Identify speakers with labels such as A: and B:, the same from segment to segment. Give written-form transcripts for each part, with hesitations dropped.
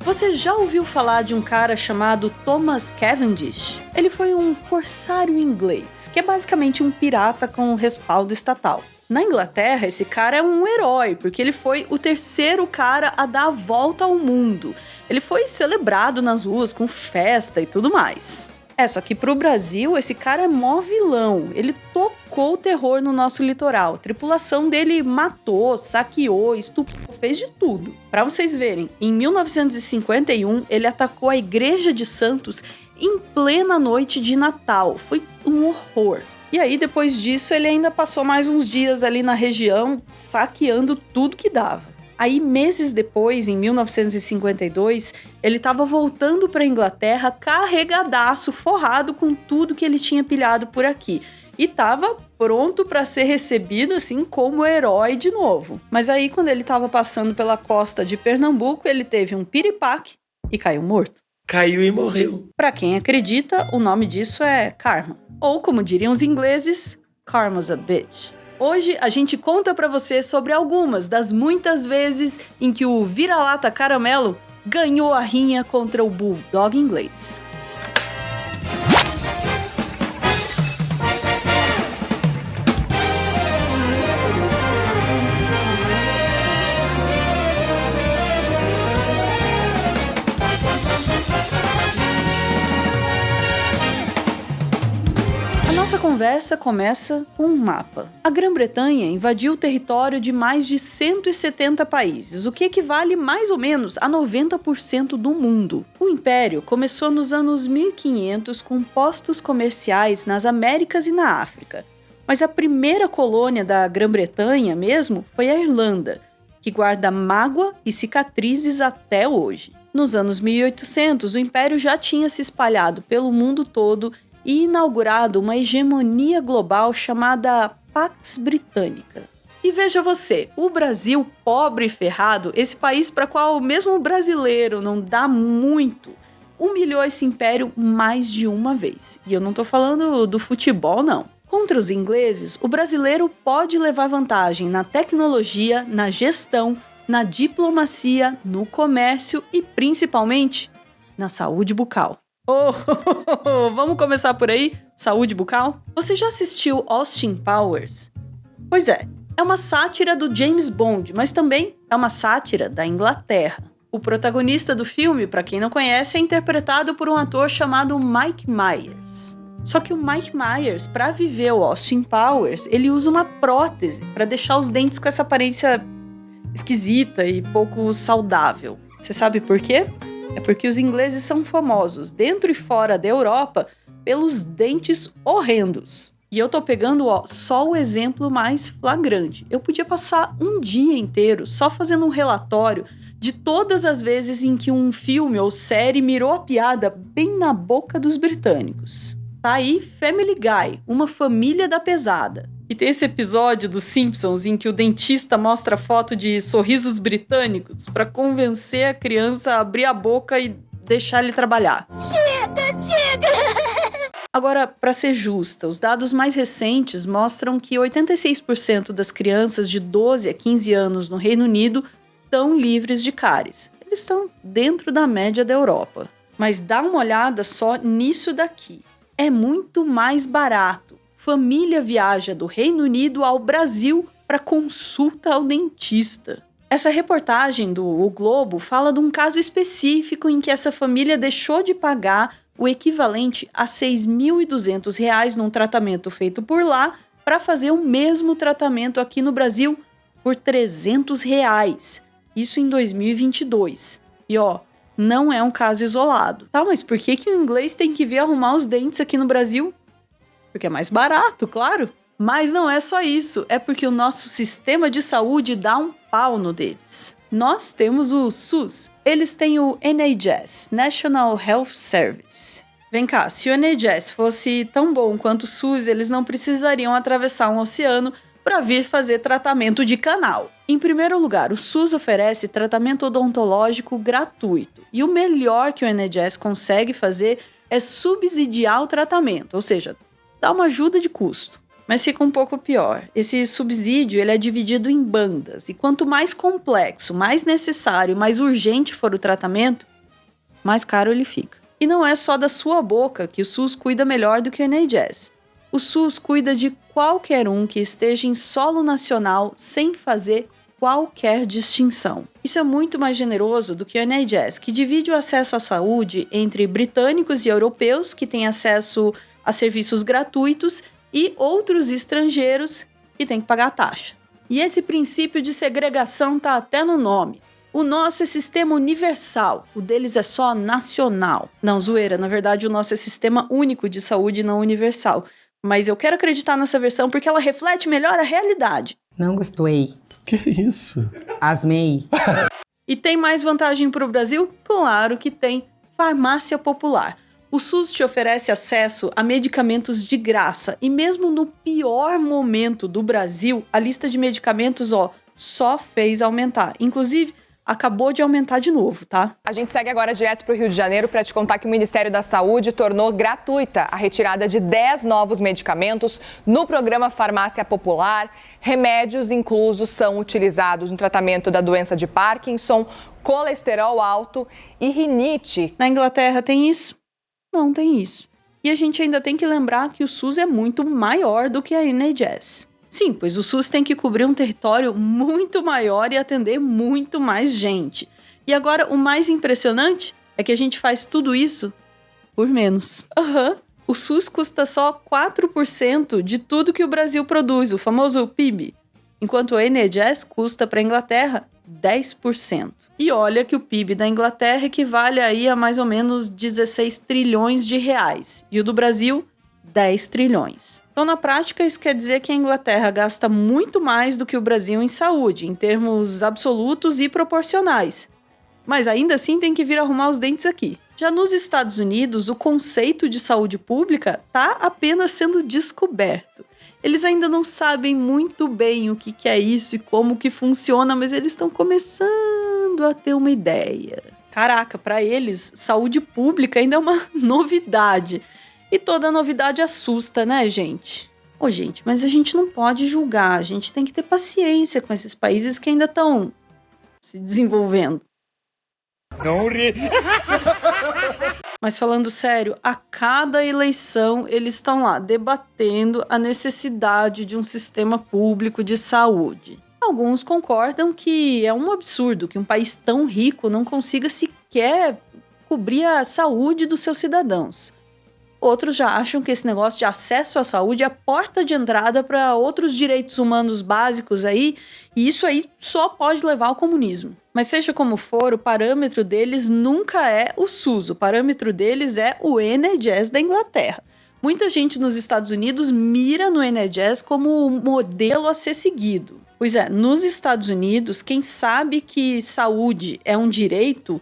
A: Você já ouviu falar de um cara chamado Thomas Cavendish? Ele foi um corsário inglês, que é basicamente um pirata com respaldo estatal. Na Inglaterra, esse cara é um herói, porque ele foi o terceiro cara a dar a volta ao mundo. Ele foi celebrado nas ruas com festa e tudo mais. Só que pro Brasil, esse cara é mó vilão. Ele tocou o terror no nosso litoral. A tripulação dele matou, saqueou, estuprou, fez de tudo. Pra vocês verem, em 1951, ele atacou a Igreja de Santos em plena noite de Natal. Foi um horror. E aí, depois disso, ele ainda passou mais uns dias ali na região, saqueando tudo que dava. Aí, meses depois, em 1952, ele estava voltando para a Inglaterra carregadaço, forrado com tudo que ele tinha pilhado por aqui. E estava pronto para ser recebido, assim, como herói de novo. Mas aí, quando ele estava passando pela costa de Pernambuco, ele teve um piripaque e caiu morto.
B: Caiu e morreu.
A: Para quem acredita, o nome disso é karma. Ou, como diriam os ingleses, karma's a bitch. Hoje a gente conta pra você sobre algumas das muitas vezes em que o vira-lata caramelo ganhou a rinha contra o bulldog inglês. Nossa conversa começa com um mapa. A Grã-Bretanha invadiu o território de mais de 170 países, o que equivale mais ou menos a 90% do mundo. O Império começou nos anos 1500 com postos comerciais nas Américas e na África. Mas a primeira colônia da Grã-Bretanha mesmo foi a Irlanda, que guarda mágoa e cicatrizes até hoje. Nos anos 1800, o Império já tinha se espalhado pelo mundo todo e inaugurado uma hegemonia global chamada Pax Britânica. E veja você, o Brasil, pobre e ferrado, esse país para qual mesmo o brasileiro não dá muito, humilhou esse império mais de uma vez. E eu não tô falando do futebol, não. Contra os ingleses, o brasileiro pode levar vantagem na tecnologia, na gestão, na diplomacia, no comércio e principalmente na saúde bucal. Vamos começar por aí? Saúde bucal? Você já assistiu Austin Powers? Pois é uma sátira do James Bond, mas também é uma sátira da Inglaterra. O protagonista do filme, para quem não conhece, é interpretado por um ator chamado Mike Myers. Só que o Mike Myers, para viver o Austin Powers, ele usa uma prótese para deixar os dentes com essa aparência esquisita e pouco saudável. Você sabe por quê? É porque os ingleses são famosos, dentro e fora da Europa, pelos dentes horrendos. E eu tô pegando só o exemplo mais flagrante. Eu podia passar um dia inteiro só fazendo um relatório de todas as vezes em que um filme ou série mirou a piada bem na boca dos britânicos. Tá aí Family Guy, uma família da pesada. E tem esse episódio dos Simpsons em que o dentista mostra foto de sorrisos britânicos para convencer a criança a abrir a boca e deixar ele trabalhar. Agora, para ser justa, os dados mais recentes mostram que 86% das crianças de 12 a 15 anos no Reino Unido estão livres de cáries. Eles estão dentro da média da Europa. Mas dá uma olhada só nisso daqui. É muito mais barato. Família viaja do Reino Unido ao Brasil para consulta ao dentista. Essa reportagem do O Globo fala de um caso específico em que essa família deixou de pagar o equivalente a R$ 6.200 num tratamento feito por lá para fazer o mesmo tratamento aqui no Brasil por R$ 300. Isso em 2022. E não é um caso isolado. Tá, mas por que o inglês tem que vir arrumar os dentes aqui no Brasil? Porque é mais barato, claro. Mas não é só isso, é porque o nosso sistema de saúde dá um pau no deles. Nós temos o SUS, eles têm o NHS, National Health Service. Vem cá, se o NHS fosse tão bom quanto o SUS, eles não precisariam atravessar um oceano para vir fazer tratamento de canal. Em primeiro lugar, o SUS oferece tratamento odontológico gratuito. E o melhor que o NHS consegue fazer é subsidiar o tratamento, ou seja, dá uma ajuda de custo. Mas fica um pouco pior. Esse subsídio ele é dividido em bandas. E quanto mais complexo, mais necessário, mais urgente for o tratamento, mais caro ele fica. E não é só da sua boca que o SUS cuida melhor do que o NHS. O SUS cuida de qualquer um que esteja em solo nacional sem fazer qualquer distinção. Isso é muito mais generoso do que o NHS, que divide o acesso à saúde entre britânicos e europeus que têm acesso a serviços gratuitos e outros estrangeiros que têm que pagar a taxa. E esse princípio de segregação está até no nome. O nosso é sistema universal, o deles é só nacional. Não, zoeira, na verdade o nosso é sistema único de saúde, não universal. Mas eu quero acreditar nessa versão porque ela reflete melhor a realidade.
B: Não gostei.
C: Que isso?
B: Asmei.
A: E tem mais vantagem para o Brasil? Claro que tem. Farmácia popular. O SUS te oferece acesso a medicamentos de graça. E mesmo no pior momento do Brasil, a lista de medicamentos, só fez aumentar. Inclusive, acabou de aumentar de novo, tá?
D: A gente segue agora direto para o Rio de Janeiro para te contar que o Ministério da Saúde tornou gratuita a retirada de 10 novos medicamentos no programa Farmácia Popular. Remédios inclusos são utilizados no tratamento da doença de Parkinson, colesterol alto e rinite.
A: Na Inglaterra tem isso? Não tem isso. E a gente ainda tem que lembrar que o SUS é muito maior do que a NHS. Sim, pois o SUS tem que cobrir um território muito maior e atender muito mais gente. E agora, o mais impressionante é que a gente faz tudo isso por menos. O SUS custa só 4% de tudo que o Brasil produz, o famoso PIB. Enquanto o NHS custa para a Inglaterra 10%. E olha que o PIB da Inglaterra equivale aí a mais ou menos 16 trilhões de reais. E o do Brasil, 10 trilhões. Então, na prática, isso quer dizer que a Inglaterra gasta muito mais do que o Brasil em saúde, em termos absolutos e proporcionais. Mas ainda assim tem que vir arrumar os dentes aqui. Já nos Estados Unidos, o conceito de saúde pública está apenas sendo descoberto. Eles ainda não sabem muito bem o que é isso e como que funciona, mas eles estão começando a ter uma ideia. Caraca, para eles, saúde pública ainda é uma novidade. E toda novidade assusta, né, gente? Gente, mas a gente não pode julgar. A gente tem que ter paciência com esses países que ainda estão se desenvolvendo.
C: Não ri.
A: Mas falando sério, a cada eleição eles estão lá debatendo a necessidade de um sistema público de saúde. Alguns concordam que é um absurdo que um país tão rico não consiga sequer cobrir a saúde dos seus cidadãos. Outros já acham que esse negócio de acesso à saúde é a porta de entrada para outros direitos humanos básicos aí, e isso aí só pode levar ao comunismo. Mas seja como for, o parâmetro deles nunca é o SUS, o parâmetro deles é o NHS da Inglaterra. Muita gente nos Estados Unidos mira no NHS como o modelo a ser seguido. Pois é, nos Estados Unidos, quem sabe que saúde é um direito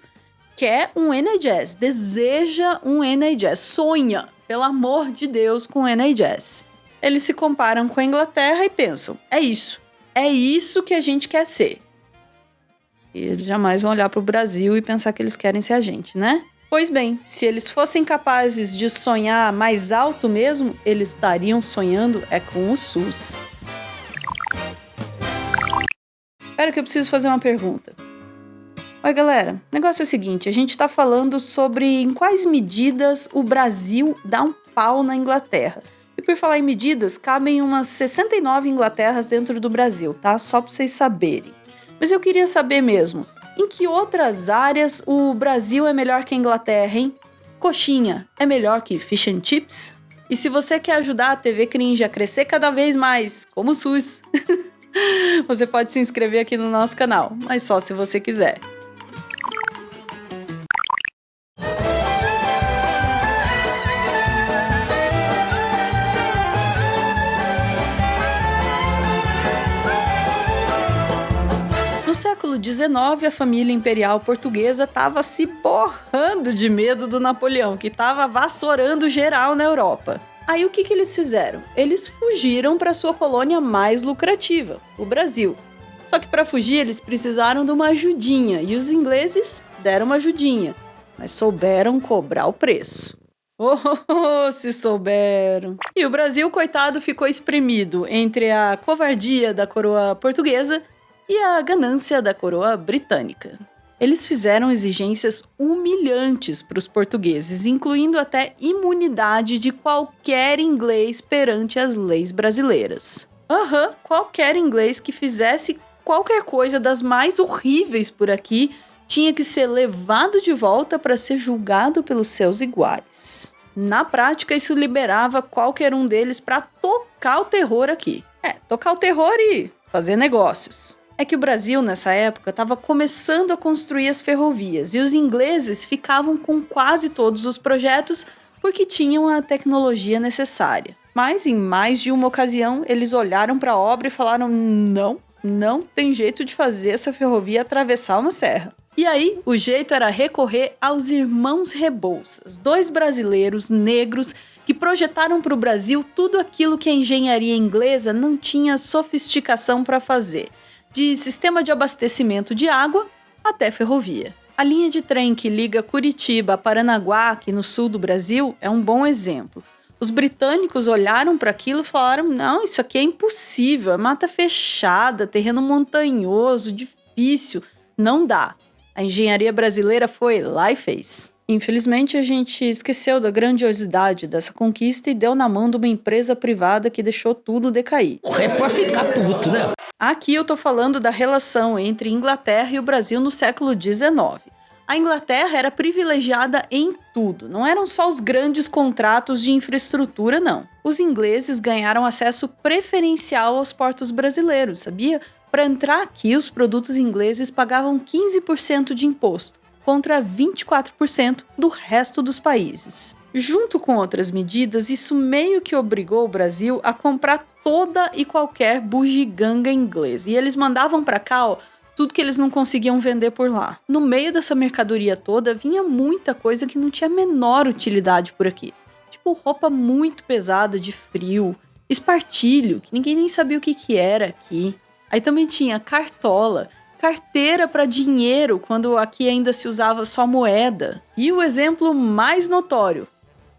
A: quer um NHS, deseja um NHS, sonha, pelo amor de Deus, com o NHS. Eles se comparam com a Inglaterra e pensam, é isso que a gente quer ser. E eles jamais vão olhar para o Brasil e pensar que eles querem ser a gente, né? Pois bem, se eles fossem capazes de sonhar mais alto mesmo, eles estariam sonhando com o SUS. Espera que eu preciso fazer uma pergunta. Oi, galera, o negócio é o seguinte, a gente tá falando sobre em quais medidas o Brasil dá um pau na Inglaterra. E por falar em medidas, cabem umas 69 Inglaterras dentro do Brasil, tá? Só pra vocês saberem. Mas eu queria saber mesmo, em que outras áreas o Brasil é melhor que a Inglaterra, hein? Coxinha é melhor que fish and chips? E se você quer ajudar a TV Cringe a crescer cada vez mais, como o SUS, você pode se inscrever aqui no nosso canal, mas só se você quiser. No século XIX, a família imperial portuguesa estava se borrando de medo do Napoleão, que estava vassourando geral na Europa. Aí o que eles fizeram? Eles fugiram para sua colônia mais lucrativa, o Brasil. Só que para fugir eles precisaram de uma ajudinha, e os ingleses deram uma ajudinha, mas souberam cobrar o preço. Oh, se souberam! E o Brasil, coitado, ficou espremido entre a covardia da coroa portuguesa e a ganância da coroa britânica. Eles fizeram exigências humilhantes para os portugueses, incluindo até imunidade de qualquer inglês perante as leis brasileiras. Qualquer inglês que fizesse qualquer coisa das mais horríveis por aqui tinha que ser levado de volta para ser julgado pelos seus iguais. Na prática, isso liberava qualquer um deles para tocar o terror aqui. Tocar o terror e fazer negócios. É que o Brasil, nessa época, estava começando a construir as ferrovias e os ingleses ficavam com quase todos os projetos porque tinham a tecnologia necessária. Mas, em mais de uma ocasião, eles olharam para a obra e falaram: não tem jeito de fazer essa ferrovia atravessar uma serra. E aí, o jeito era recorrer aos irmãos Rebouças, 2 brasileiros negros que projetaram para o Brasil tudo aquilo que a engenharia inglesa não tinha sofisticação para fazer, de sistema de abastecimento de água até ferrovia. A linha de trem que liga Curitiba a Paranaguá, aqui no sul do Brasil, é um bom exemplo. Os britânicos olharam para aquilo e falaram: não, isso aqui é impossível, é mata fechada, terreno montanhoso, difícil, não dá. A engenharia brasileira foi lá e fez. Infelizmente, a gente esqueceu da grandiosidade dessa conquista e deu na mão de uma empresa privada que deixou tudo decair.
B: É pra ficar puto, né?
A: Aqui eu tô falando da relação entre Inglaterra e o Brasil no século XIX. A Inglaterra era privilegiada em tudo, não eram só os grandes contratos de infraestrutura, não. Os ingleses ganharam acesso preferencial aos portos brasileiros, sabia? Para entrar aqui, os produtos ingleses pagavam 15% de imposto, contra 24% do resto dos países. Junto com outras medidas, isso meio que obrigou o Brasil a comprar toda e qualquer bugiganga inglesa. E eles mandavam para cá, tudo que eles não conseguiam vender por lá. No meio dessa mercadoria toda, vinha muita coisa que não tinha a menor utilidade por aqui. Tipo roupa muito pesada de frio, espartilho, que ninguém nem sabia o que era aqui. Aí também tinha cartola, carteira para dinheiro, quando aqui ainda se usava só moeda. E o exemplo mais notório,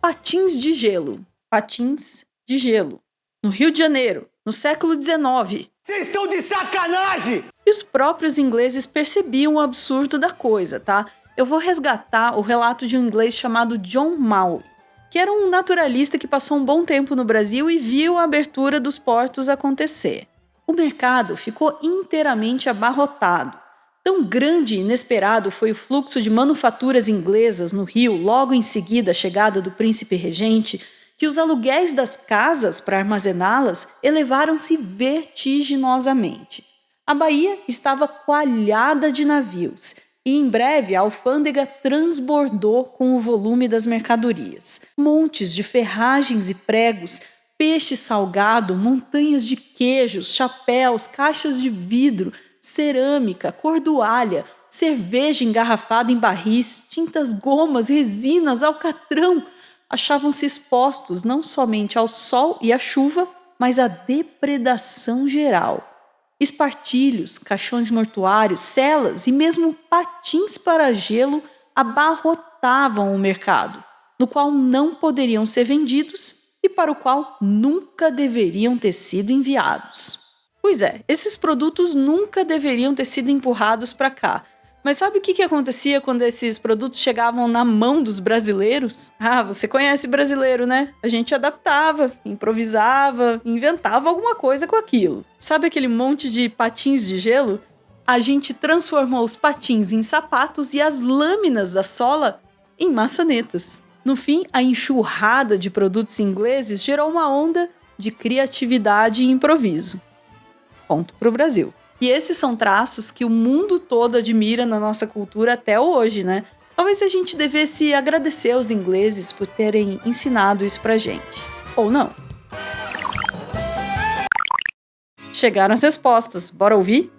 A: patins de gelo. Patins de gelo. No Rio de Janeiro, no século XIX.
C: Vocês estão de sacanagem!
A: E os próprios ingleses percebiam o absurdo da coisa, tá? Eu vou resgatar o relato de um inglês chamado John Maui, que era um naturalista que passou um bom tempo no Brasil e viu a abertura dos portos acontecer. O mercado ficou inteiramente abarrotado. Tão grande e inesperado foi o fluxo de manufaturas inglesas no Rio logo em seguida a chegada do príncipe regente, que os aluguéis das casas para armazená-las elevaram-se vertiginosamente. A Bahia estava coalhada de navios e em breve a alfândega transbordou com o volume das mercadorias. Montes de ferragens e pregos, peixe salgado, montanhas de queijos, chapéus, caixas de vidro, cerâmica, cordoalha, cerveja engarrafada em barris, tintas gomas, resinas, alcatrão, achavam-se expostos não somente ao sol e à chuva, mas à depredação geral. Espartilhos, caixões mortuários, celas e mesmo patins para gelo abarrotavam o mercado, no qual não poderiam ser vendidos e para o qual nunca deveriam ter sido enviados. Pois é, esses produtos nunca deveriam ter sido empurrados para cá. Mas sabe o que acontecia quando esses produtos chegavam na mão dos brasileiros? Você conhece brasileiro, né? A gente adaptava, improvisava, inventava alguma coisa com aquilo. Sabe aquele monte de patins de gelo? A gente transformou os patins em sapatos e as lâminas da sola em maçanetas. No fim, a enxurrada de produtos ingleses gerou uma onda de criatividade e improviso. Ponto para o Brasil. E esses são traços que o mundo todo admira na nossa cultura até hoje, né? Talvez a gente devesse agradecer aos ingleses por terem ensinado isso pra gente. Ou não. Chegaram as respostas. Bora ouvir?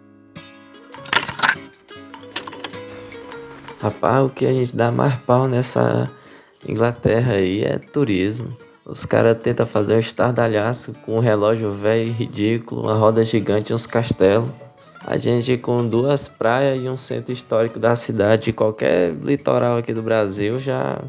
E: Rapaz, o que a gente dá mais pau nessa Inglaterra aí é turismo. Os caras tentam fazer um estardalhaço com um relógio velho ridículo, uma roda gigante e uns castelos. A gente com 2 praias e um centro histórico da cidade, qualquer litoral aqui do Brasil, já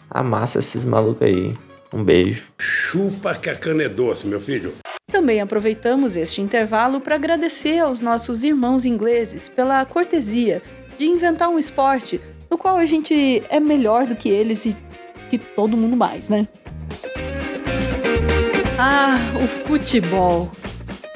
E: amassa esses malucos aí. Um beijo.
C: Chupa que a cana é doce, meu filho.
A: Também aproveitamos este intervalo para agradecer aos nossos irmãos ingleses pela cortesia de inventar um esporte no qual a gente é melhor do que eles e que todo mundo mais, né? Ah, o futebol!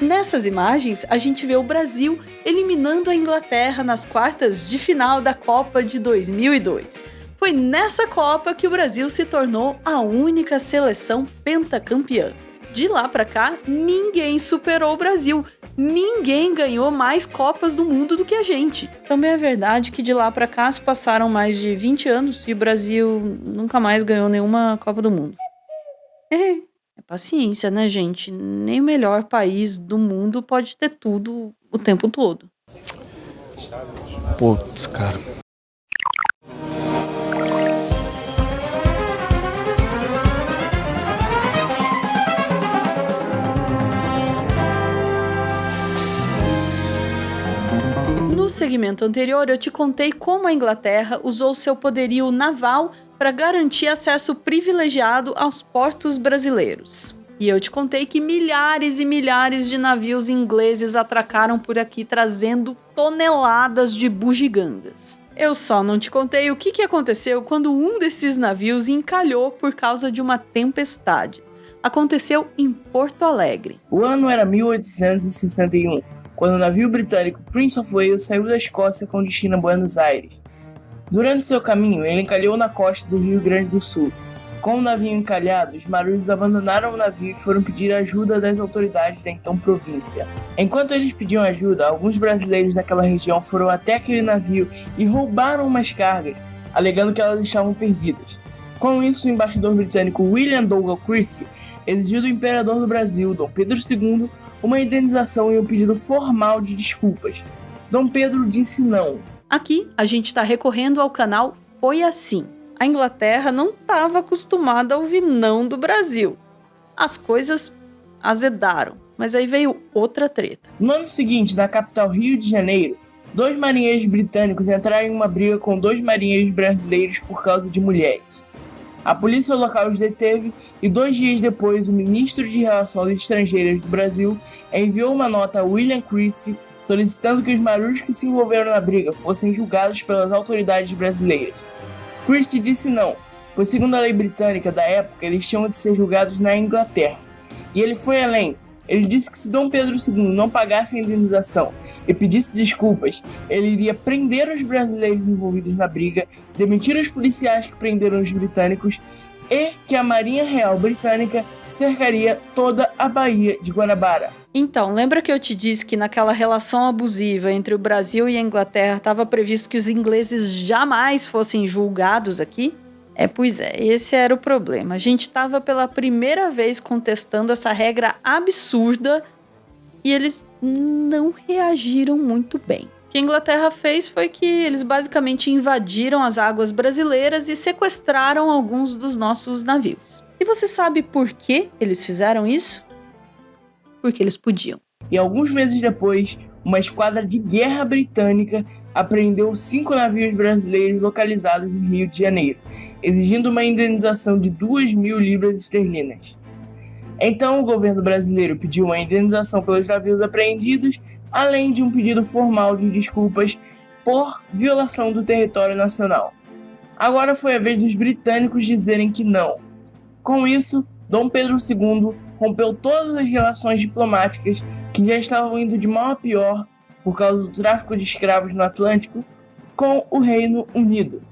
A: Nessas imagens, a gente vê o Brasil eliminando a Inglaterra nas quartas de final da Copa de 2002. Foi nessa Copa que o Brasil se tornou a única seleção pentacampeã. De lá pra cá, ninguém superou o Brasil. Ninguém ganhou mais Copas do Mundo do que a gente. Também é verdade que de lá pra cá se passaram mais de 20 anos e o Brasil nunca mais ganhou nenhuma Copa do Mundo. É paciência, né, gente? Nem o melhor país do mundo pode ter tudo o tempo todo.
F: Putz, cara.
A: No segmento anterior, eu te contei como a Inglaterra usou seu poderio naval para garantir acesso privilegiado aos portos brasileiros. E eu te contei que milhares e milhares de navios ingleses atracaram por aqui trazendo toneladas de bugigangas. Eu só não te contei o que aconteceu quando um desses navios encalhou por causa de uma tempestade. Aconteceu em Porto Alegre.
G: O ano era 1861, quando o navio britânico Prince of Wales saiu da Escócia com destino a Buenos Aires. Durante seu caminho, ele encalhou na costa do Rio Grande do Sul. Com o navio encalhado, os marinheiros abandonaram o navio e foram pedir ajuda das autoridades da então província. Enquanto eles pediam ajuda, alguns brasileiros daquela região foram até aquele navio e roubaram umas cargas, alegando que elas estavam perdidas. Com isso, o embaixador britânico William Douglas Christie exigiu do imperador do Brasil, Dom Pedro II, uma indenização e um pedido formal de desculpas. Dom Pedro disse não.
A: Aqui, a gente está recorrendo ao canal Foi Assim. A Inglaterra não estava acostumada a ouvir não do Brasil. As coisas azedaram, mas aí veio outra treta.
G: No ano seguinte, na capital Rio de Janeiro, 2 marinheiros britânicos entraram em uma briga com 2 marinheiros brasileiros por causa de mulheres. A polícia local os deteve e 2 dias depois o ministro de Relações Estrangeiras do Brasil enviou uma nota a William Christie solicitando que os marinheiros que se envolveram na briga fossem julgados pelas autoridades brasileiras. Christie disse não, pois segundo a lei britânica da época eles tinham de ser julgados na Inglaterra. E ele foi além. Ele disse que se Dom Pedro II não pagasse a indenização e pedisse desculpas, ele iria prender os brasileiros envolvidos na briga, demitir os policiais que prenderam os britânicos e que a Marinha Real Britânica cercaria toda a Baía de Guanabara.
A: Então, lembra que eu te disse que naquela relação abusiva entre o Brasil e a Inglaterra estava previsto que os ingleses jamais fossem julgados aqui? Pois é, esse era o problema. A gente estava pela primeira vez contestando essa regra absurda e eles não reagiram muito bem. O que a Inglaterra fez foi que eles basicamente invadiram as águas brasileiras e sequestraram alguns dos nossos navios. E você sabe por que eles fizeram isso? Porque eles podiam.
G: E alguns meses depois, uma esquadra de guerra britânica apreendeu 5 navios brasileiros localizados no Rio de Janeiro, exigindo uma indenização de 2.000 libras esterlinas. Então o governo brasileiro pediu uma indenização pelos navios apreendidos, além de um pedido formal de desculpas por violação do território nacional. Agora foi a vez dos britânicos dizerem que não. Com isso, Dom Pedro II rompeu todas as relações diplomáticas que já estavam indo de mal a pior por causa do tráfico de escravos no Atlântico com o Reino Unido.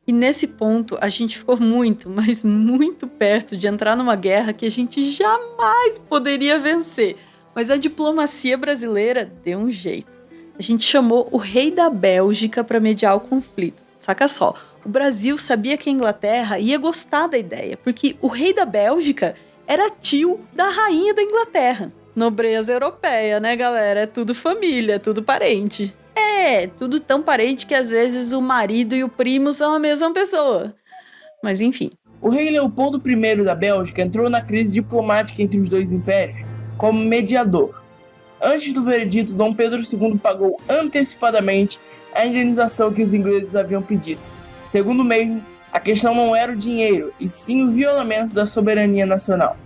A: E nesse ponto, a gente ficou muito, mas muito perto de entrar numa guerra que a gente jamais poderia vencer. Mas a diplomacia brasileira deu um jeito. A gente chamou o rei da Bélgica para mediar o conflito. Saca só, o Brasil sabia que a Inglaterra ia gostar da ideia, porque o rei da Bélgica era tio da rainha da Inglaterra. Nobreza europeia, né, galera? É tudo família, é tudo parente. Tudo tão parente que às vezes o marido e o primo são a mesma pessoa. Mas enfim.
G: O rei Leopoldo I da Bélgica entrou na crise diplomática entre os 2 impérios como mediador. Antes do veredito, Dom Pedro II pagou antecipadamente a indenização que os ingleses haviam pedido. Segundo o mesmo, a questão não era o dinheiro, e sim o violamento da soberania nacional.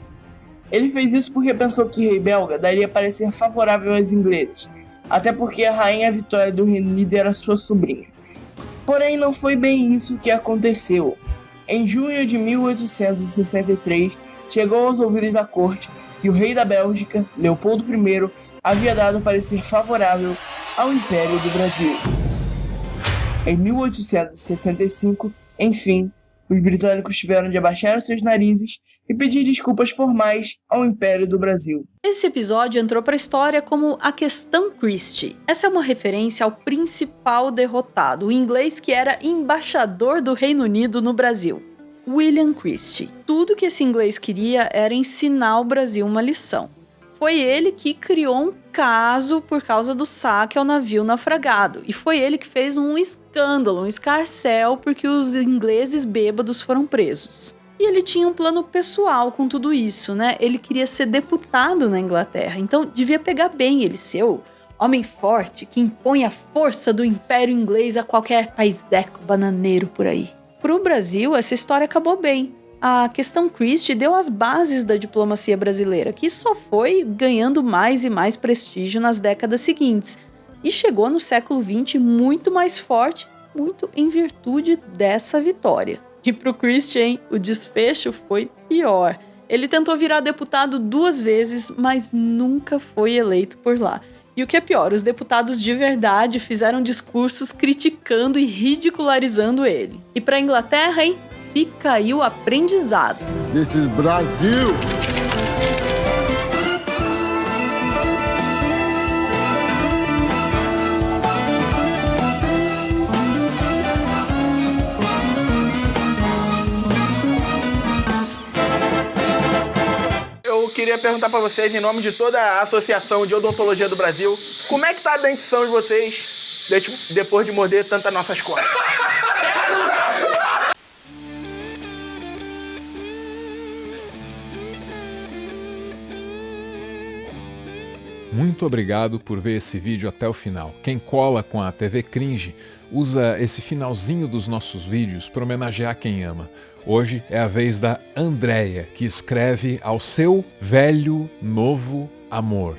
G: Ele fez isso porque pensou que o rei belga daria parecer favorável aos ingleses, até porque a rainha Vitória do Reino Unido era sua sobrinha. Porém, não foi bem isso que aconteceu. Em junho de 1863, chegou aos ouvidos da corte que o rei da Bélgica, Leopoldo I, havia dado parecer favorável ao Império do Brasil. Em 1865, enfim, os britânicos tiveram de abaixar os seus narizes e pedir desculpas formais ao Império do Brasil.
A: Esse episódio entrou para a história como a Questão Christie. Essa é uma referência ao principal derrotado, o inglês que era embaixador do Reino Unido no Brasil, William Christie. Tudo que esse inglês queria era ensinar o Brasil uma lição. Foi ele que criou um caso por causa do saque ao navio naufragado. E foi ele que fez um escândalo, um escarcéu, porque os ingleses bêbados foram presos. E ele tinha um plano pessoal com tudo isso, né? Ele queria ser deputado na Inglaterra, então devia pegar bem ele ser o homem forte que impõe a força do Império Inglês a qualquer paiseco bananeiro por aí. Para o Brasil, essa história acabou bem. A Questão Christie deu as bases da diplomacia brasileira, que só foi ganhando mais e mais prestígio nas décadas seguintes, e chegou no século XX muito mais forte, muito em virtude dessa vitória. E pro Christie, o desfecho foi pior. Ele tentou virar deputado 2 vezes, mas nunca foi eleito por lá. E o que é pior, os deputados de verdade fizeram discursos criticando e ridicularizando ele. E pra Inglaterra, fica aí o aprendizado.
F: This is Brasil!
H: Eu queria perguntar para vocês, em nome de toda a Associação de Odontologia do Brasil, como é que tá a dentição de vocês depois de morder tantas nossas costas?
I: Muito obrigado por ver esse vídeo até o final. Quem cola com a TV Cringe usa esse finalzinho dos nossos vídeos para homenagear quem ama. Hoje é a vez da Andréia, que escreve ao seu velho, novo amor.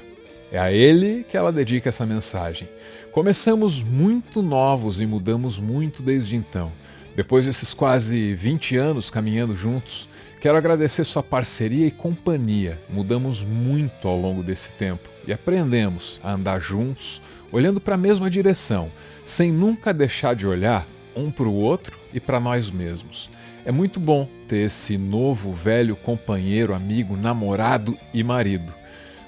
I: É a ele que ela dedica essa mensagem. Começamos muito novos e mudamos muito desde então. Depois desses quase 20 anos caminhando juntos, quero agradecer sua parceria e companhia. Mudamos muito ao longo desse tempo e aprendemos a andar juntos, olhando para a mesma direção, sem nunca deixar de olhar um para o outro e para nós mesmos. É muito bom ter esse novo, velho companheiro, amigo, namorado e marido.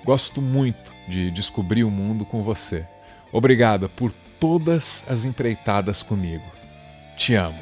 I: Gosto muito de descobrir o mundo com você. Obrigada por todas as empreitadas comigo. Te amo.